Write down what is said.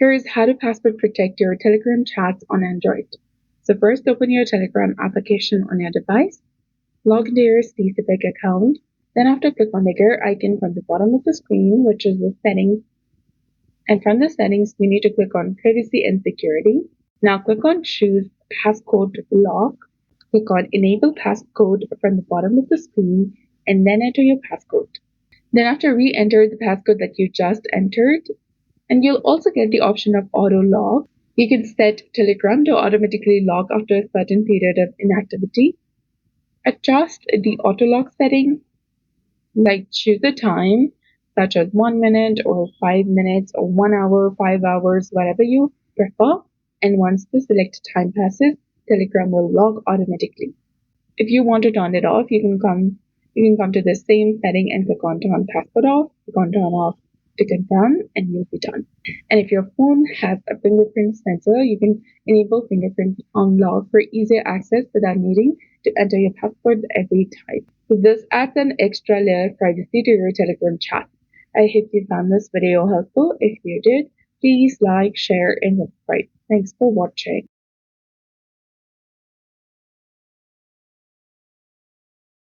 Here's how to password protect your Telegram chats on Android. So first open your Telegram application on your device, log into your specific account, then after click on the gear icon from the bottom of the screen, which is the settings, and from the settings we need to click on privacy and security. Now click on choose passcode lock, click on enable passcode from the bottom of the screen, and then enter your passcode. Then after re-enter the passcode that you just entered, and you'll also get the option of auto log. You can set Telegram to automatically log after a certain period of inactivity. Adjust the auto log setting, like choose a time, such as 1 minute or 5 minutes or 1 hour, 5 hours, whatever you prefer. And once the selected time passes, Telegram will log automatically. If you want to turn it off, you can come to the same setting and click on turn password off, click on turn off to confirm, and you'll be done. And if your phone has a fingerprint sensor, you can enable fingerprint unlock for easier access without needing to enter your password every time. So this adds an extra layer of privacy to your Telegram chat. I hope you found this video helpful. If you did, please like, share, and subscribe. Thanks for watching.